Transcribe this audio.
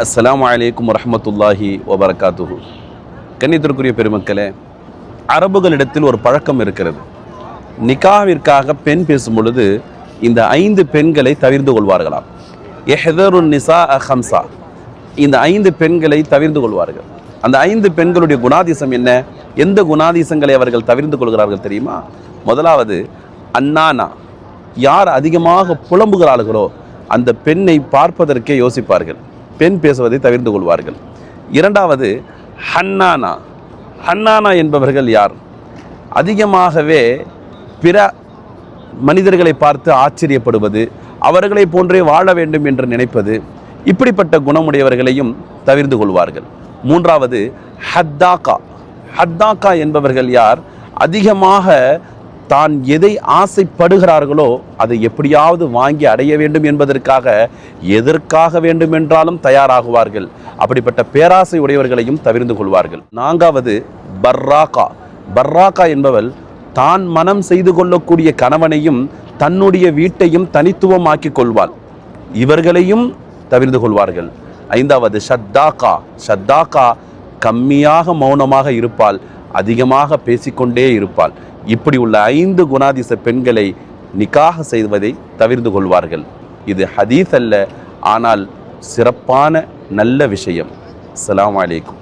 அஸ்ஸலாமு அலைக்கும் வரஹ்மத்துல்லாஹி வபரகாத்துஹு. கண்ணியத்திற்குரிய பெருமக்களே, அரபுகளிடத்தில் ஒரு பழக்கம் இருக்கிறது. நிக்காவிற்காக பெண் பேசும் பொழுது இந்த 5 பெண்களை தவிர்த்து கொள்வார்களாம். எஹ்தருன் நிசா ஹம்சா, இந்த 5 பெண்களை தவிர்த்து கொள்வார்கள். அந்த 5 பெண்களுடைய குணாதிசம் என்ன? எந்த குணாதிசங்களை அவர்கள் தவிர்த்து கொள்கிறார்கள் தெரியுமா? முதலாவது அன்னானா, யார் அதிகமாக புலம்புகிறார்களோ அந்த பெண்ணை பார்ப்பதற்கே யோசிப்பார்கள், பெண் பேசுவதை தவிர்த்து கொள்வார்கள். இரண்டாவது ஹன்னானா. ஹன்னானா என்பவர்கள் யார்? அதிகமாகவே பிற மனிதர்களை பார்த்து ஆச்சரியப்படுவது, அவர்களை போன்றே வாழ வேண்டும் என்று நினைப்பது, இப்படிப்பட்ட குணமுடையவர்களையும் தவிர்த்து கொள்வார்கள். மூன்றாவது ஹத்தாக்கா. ஹத்தாக்கா என்பவர்கள் யார்? அதிகமாக தான் எதை ஆசைப்படுகிறார்களோ அதை எப்படியாவது வாங்கி அடைய வேண்டும் என்பதற்காக எதற்காக வேண்டுமென்றாலும் தயாராகுவார்கள். அப்படிப்பட்ட பேராசை உடையவர்களையும் தவிர்த்து கொள்வார்கள். நான்காவது பர்ராக்கா. பர்ராக்கா என்பவள் தான் மனம் செய்து கொள்ளக்கூடிய கணவனையும் தன்னுடைய வீட்டையும் தனித்துவமாக்கிக் கொள்வாள். இவர்களையும் தவிர்த்து கொள்வார்கள். ஐந்தாவது ஷத்தாக்கா. ஷத்தாக்கா கம்மியாக மௌனமாக இருப்பாள், அதிகமாக பேசிக்கொண்டே இருப்பாள். இப்படி உள்ள 5 குணாதிச பெண்களை நிக்காஹ் செய்வதை தவிர்த்து கொள்வார்கள். இது ஹதீஸ் அல்ல, ஆனால் சிறப்பான நல்ல விஷயம். அஸ்ஸலாமு அலைக்கும்.